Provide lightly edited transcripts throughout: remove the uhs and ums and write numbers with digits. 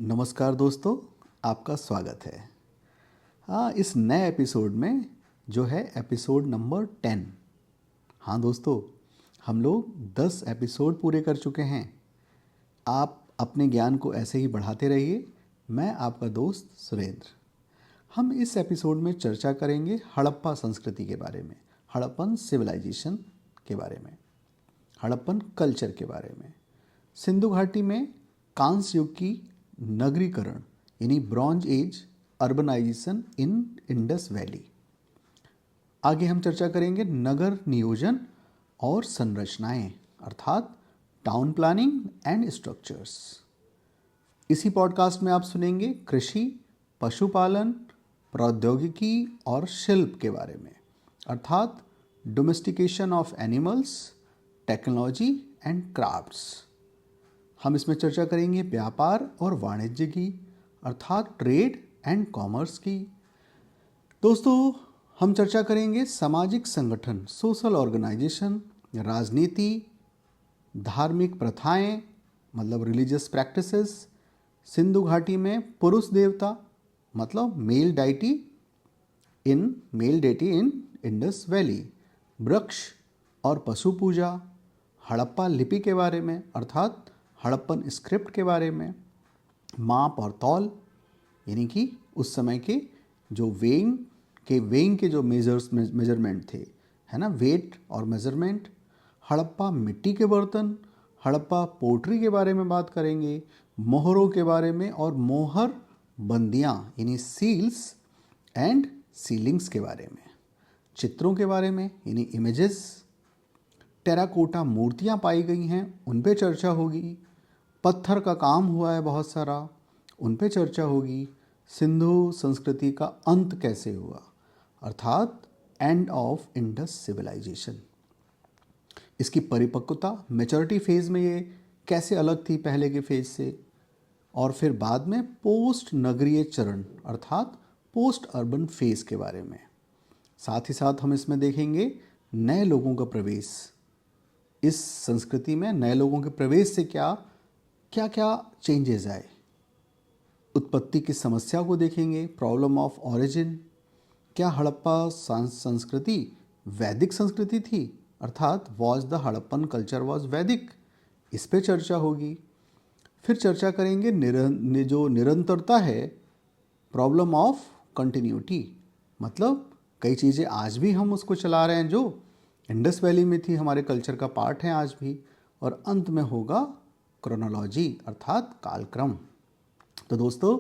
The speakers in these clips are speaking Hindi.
नमस्कार दोस्तों, आपका स्वागत है। हाँ, इस नए एपिसोड में जो है एपिसोड नंबर 10। हाँ दोस्तों, हम लोग 10 एपिसोड पूरे कर चुके हैं। आप अपने ज्ञान को ऐसे ही बढ़ाते रहिए। मैं आपका दोस्त सुरेंद्र। हम इस एपिसोड में चर्चा करेंगे हड़प्पा संस्कृति के बारे में, हड़प्पन सिविलाइजेशन के बारे में, हड़प्पन कल्चर के बारे में, सिंधु घाटी में कांस्य युग की नगरीकरण यानी ब्रॉन्ज एज अर्बनाइजेशन इन इंडस वैली। आगे हम चर्चा करेंगे नगर नियोजन और संरचनाएं अर्थात टाउन प्लानिंग एंड स्ट्रक्चर्स। इसी पॉडकास्ट में आप सुनेंगे कृषि, पशुपालन, प्रौद्योगिकी और शिल्प के बारे में अर्थात domestication of animals, technology and crafts. हम इसमें चर्चा करेंगे व्यापार और वाणिज्य की अर्थात ट्रेड एंड कॉमर्स की। दोस्तों, हम चर्चा करेंगे सामाजिक संगठन, सोशल ऑर्गेनाइजेशन, राजनीति, धार्मिक प्रथाएं मतलब रिलीजियस प्रैक्टिसेस, सिंधु घाटी में पुरुष देवता मतलब मेल डाइटी इन इंडस वैली, वृक्ष और पशु पूजा, हड़प्पा लिपि के बारे में अर्थात हड़प्पन स्क्रिप्ट के बारे में, माप और तौल यानी कि उस समय के जो वेइंग के जो मेजरमेंट थे, है ना, वेट और मेजरमेंट, हड़प्पा मिट्टी के बर्तन, हड़प्पा पोट्री के बारे में बात करेंगे, मोहरों के बारे में और मोहर बंदियाँ यानी सील्स एंड सीलिंग्स के बारे में, चित्रों के बारे में यानी इमेजेस, टेराकोटा मूर्तियाँ पाई गई हैं उन पे चर्चा होगी, पत्थर का काम हुआ है बहुत सारा उन पे चर्चा होगी, सिंधु संस्कृति का अंत कैसे हुआ अर्थात एंड ऑफ इंडस सिविलाइजेशन, इसकी परिपक्वता मैच्योरिटी फेज में ये कैसे अलग थी पहले के फेज से, और फिर बाद में पोस्ट नगरीय चरण अर्थात पोस्ट अर्बन फेज के बारे में। साथ ही साथ हम इसमें देखेंगे नए लोगों का प्रवेश, इस संस्कृति में नए लोगों के प्रवेश से क्या क्या चेंजेस आए, उत्पत्ति की समस्या को देखेंगे, प्रॉब्लम ऑफ ओरिजिन, क्या हड़प्पा संस्कृति वैदिक संस्कृति थी अर्थात was the Harappan culture was वैदिक, इस पे चर्चा होगी। फिर चर्चा करेंगे जो निरंतरता है, प्रॉब्लम ऑफ कंटिन्यूटी मतलब कई चीज़ें आज भी हम उसको चला रहे हैं जो इंडस वैली में थी, हमारे कल्चर का पार्ट है आज भी, और अंत में होगा क्रोनोलॉजी अर्थात कालक्रम। तो दोस्तों,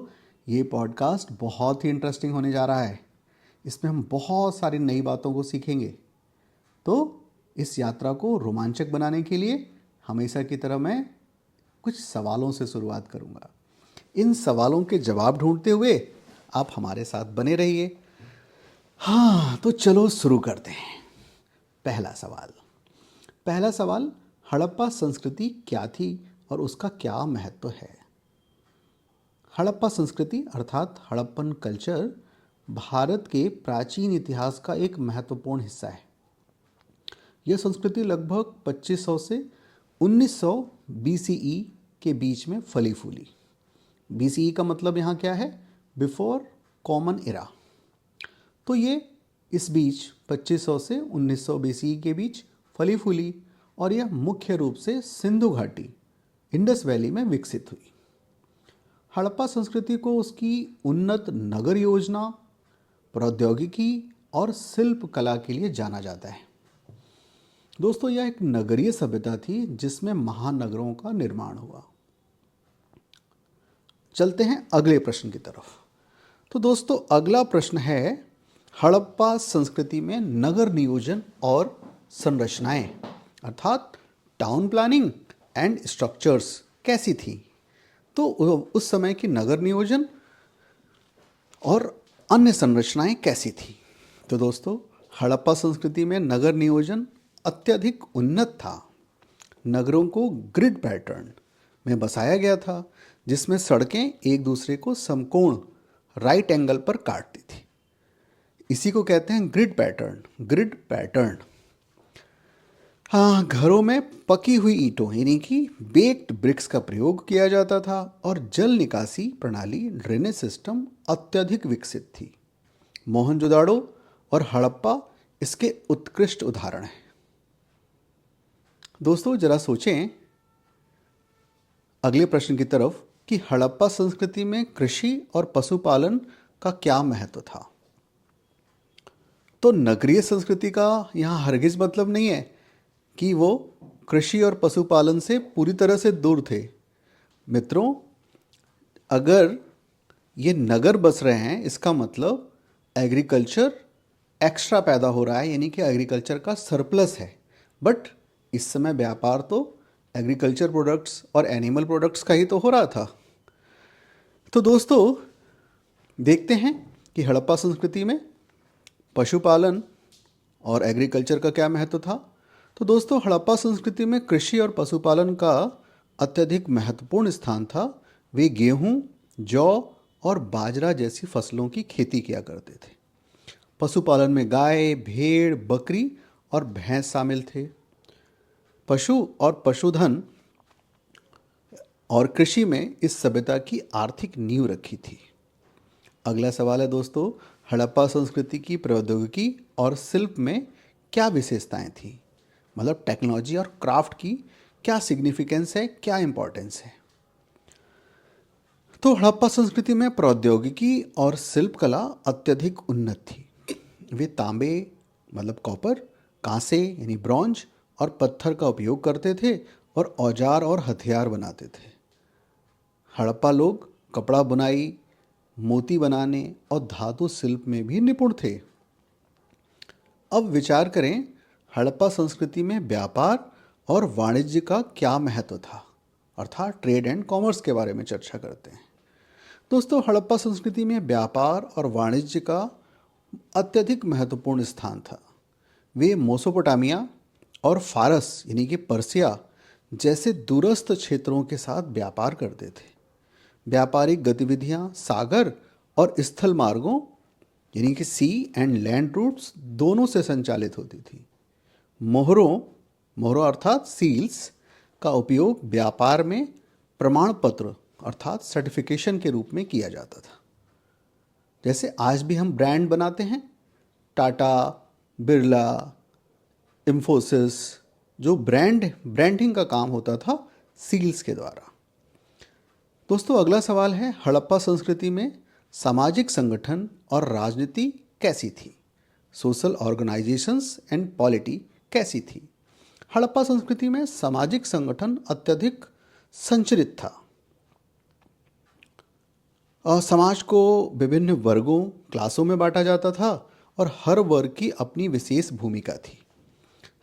ये पॉडकास्ट बहुत ही इंटरेस्टिंग होने जा रहा है। इसमें हम बहुत सारी नई बातों को सीखेंगे। तो इस यात्रा को रोमांचक बनाने के लिए हमेशा की तरह मैं कुछ सवालों से शुरुआत करूंगा। इन सवालों के जवाब ढूंढते हुए आप हमारे साथ बने रहिए। हाँ, तो चलो शुरू करते हैं। पहला सवाल, हड़प्पा संस्कृति क्या थी और उसका क्या महत्व है। हड़प्पा संस्कृति अर्थात हड़प्पन कल्चर भारत के प्राचीन इतिहास का एक महत्वपूर्ण हिस्सा है। यह संस्कृति लगभग 2500 से 1900 BCE के बीच में फली फूली। BCE का मतलब यहाँ क्या है, बिफोर कॉमन एरा। तो ये इस बीच 2500 से 1900 BCE के बीच फली फूली और यह मुख्य रूप से सिंधु घाटी इंडस वैली में विकसित हुई। हड़प्पा संस्कृति को उसकी उन्नत नगर योजना, प्रौद्योगिकी और शिल्प कला के लिए जाना जाता है। दोस्तों, यह एक नगरीय सभ्यता थी जिसमें महानगरों का निर्माण हुआ। चलते हैं अगले प्रश्न की तरफ। तो दोस्तों, अगला प्रश्न है हड़प्पा संस्कृति में नगर नियोजन और संरचनाएं अर्थात टाउन प्लानिंग एंड स्ट्रक्चर्स कैसी थी। तो उस समय की नगर नियोजन और अन्य संरचनाएं कैसी थी। तो दोस्तों, हड़प्पा संस्कृति में नगर नियोजन अत्यधिक उन्नत था। नगरों को ग्रिड पैटर्न में बसाया गया था जिसमें सड़कें एक दूसरे को समकोण राइट एंगल पर काटती थी। इसी को कहते हैं ग्रिड पैटर्न। हाँ, घरों में पकी हुई ईंटों यानी कि बेक्ड ब्रिक्स का प्रयोग किया जाता था और जल निकासी प्रणाली ड्रेनेज सिस्टम अत्यधिक विकसित थी। मोहनजोदाड़ो और हड़प्पा इसके उत्कृष्ट उदाहरण हैं। दोस्तों जरा सोचें अगले प्रश्न की तरफ कि हड़प्पा संस्कृति में कृषि और पशुपालन का क्या महत्व था। तो नगरीय संस्कृति का यहाँ हरगिज मतलब नहीं है कि वो कृषि और पशुपालन से पूरी तरह से दूर थे। मित्रों, अगर ये नगर बस रहे हैं इसका मतलब एग्रीकल्चर एक्स्ट्रा पैदा हो रहा है, यानी कि एग्रीकल्चर का सरप्लस है। बट इस समय व्यापार तो एग्रीकल्चर प्रोडक्ट्स और एनिमल प्रोडक्ट्स का ही तो हो रहा था। तो दोस्तों देखते हैं कि हड़प्पा संस्कृति में पशुपालन और एग्रीकल्चर का क्या महत्व था। तो दोस्तों हड़प्पा संस्कृति में कृषि और पशुपालन का अत्यधिक महत्वपूर्ण स्थान था। वे गेहूं, जौ और बाजरा जैसी फसलों की खेती किया करते थे। पशुपालन में गाय, भेड़, बकरी और भैंस शामिल थे। पशु और पशुधन और कृषि में इस सभ्यता की आर्थिक नींव रखी थी। अगला सवाल है दोस्तों, हड़प्पा संस्कृति की प्रौद्योगिकी और शिल्प में क्या विशेषताएं थी? मतलब टेक्नोलॉजी और क्राफ्ट की क्या सिग्निफिकेंस है, क्या इंपॉर्टेंस है? तो हड़प्पा संस्कृति में प्रौद्योगिकी और शिल्प कला अत्यधिक उन्नत थी। वे तांबे मतलब कॉपर, कांसे यानी ब्रॉन्ज और पत्थर का उपयोग करते थे और औजार और हथियार बनाते थे। हड़प्पा लोग कपड़ा बुनाई, मोती बनाने और धातु शिल्प में भी निपुण थे। अब विचार करें हड़प्पा संस्कृति में व्यापार और वाणिज्य का क्या महत्व था, अर्थात ट्रेड एंड कॉमर्स के बारे में चर्चा करते हैं। दोस्तों हड़प्पा संस्कृति में व्यापार और वाणिज्य का अत्यधिक महत्वपूर्ण स्थान था। वे मेसोपोटामिया और फारस यानी कि पर्सिया जैसे दूरस्थ क्षेत्रों के साथ व्यापार करते थे। व्यापारिक गतिविधियां सागर और स्थल मार्गों यानी कि सी एंड लैंड रूट्स दोनों से संचालित होती थी। मोहरों अर्थात सील्स का उपयोग व्यापार में प्रमाण पत्र अर्थात सर्टिफिकेशन के रूप में किया जाता था। जैसे आज भी हम ब्रांड बनाते हैं, टाटा, बिरला, इंफोसिस, जो ब्रांडिंग का काम होता था सील्स के द्वारा। दोस्तों अगला सवाल है, हड़प्पा संस्कृति में सामाजिक संगठन और राजनीति कैसी थी? सोशल ऑर्गेनाइजेशंस एंड पॉलिटी कैसी थी? हड़प्पा संस्कृति में सामाजिक संगठन अत्यधिक संरचित था। समाज को विभिन्न वर्गों, क्लासों में बांटा जाता था और हर वर्ग की अपनी विशेष भूमिका थी।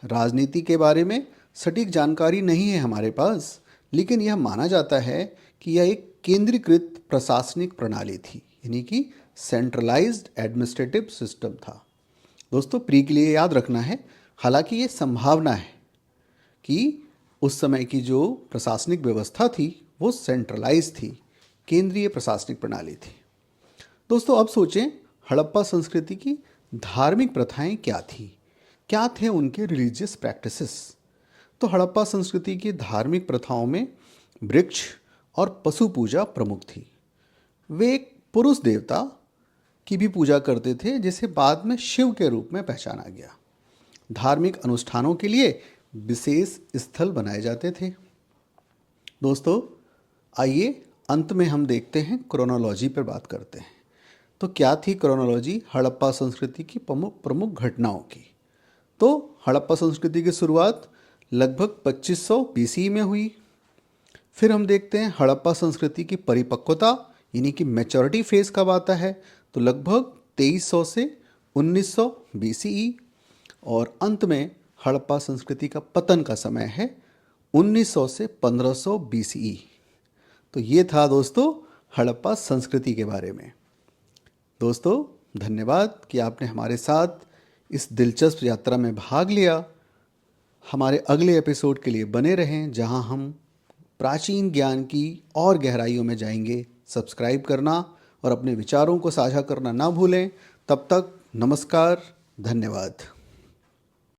राजनीति के बारे में सटीक जानकारी नहीं है हमारे पास, लेकिन यह माना जाता है कि यह एक केंद्रीकृत प्रशासनिक प्रणाली थी, यानी कि सेंट्रलाइज्ड एडमिनिस्ट्रेटिव सिस्टम था। दोस्तों प्री के लिए याद रखना है, हालांकि ये संभावना है कि उस समय की जो प्रशासनिक व्यवस्था थी वो सेंट्रलाइज थी, केंद्रीय प्रशासनिक प्रणाली थी। दोस्तों अब सोचें हड़प्पा संस्कृति की धार्मिक प्रथाएं क्या थी, क्या थे उनके रिलीजियस प्रैक्टिसेस? तो हड़प्पा संस्कृति की धार्मिक प्रथाओं में वृक्ष और पशु पूजा प्रमुख थी। वे एक पुरुष देवता की भी पूजा करते थे जिसे बाद में शिव के रूप में पहचाना गया। धार्मिक अनुष्ठानों के लिए विशेष स्थल बनाए जाते थे। दोस्तों आइए अंत में हम देखते हैं क्रोनोलॉजी पर बात करते हैं। तो क्या थी क्रोनोलॉजी हड़प्पा संस्कृति की प्रमुख घटनाओं की? तो हड़प्पा संस्कृति की शुरुआत लगभग 2500 BCE में हुई। फिर हम देखते हैं हड़प्पा संस्कृति की परिपक्वता यानी कि मैच्योरिटी फेज कब आता है? तो लगभग 2300 से 1900 BCE। और अंत में हड़प्पा संस्कृति का पतन का समय है 1900 से 1500 BCE। तो ये था दोस्तों हड़प्पा संस्कृति के बारे में। दोस्तों धन्यवाद कि आपने हमारे साथ इस दिलचस्प यात्रा में भाग लिया। हमारे अगले एपिसोड के लिए बने रहें जहां हम प्राचीन ज्ञान की और गहराइयों में जाएंगे। सब्सक्राइब करना और अपने विचारों को साझा करना ना भूलें। तब तक नमस्कार, धन्यवाद।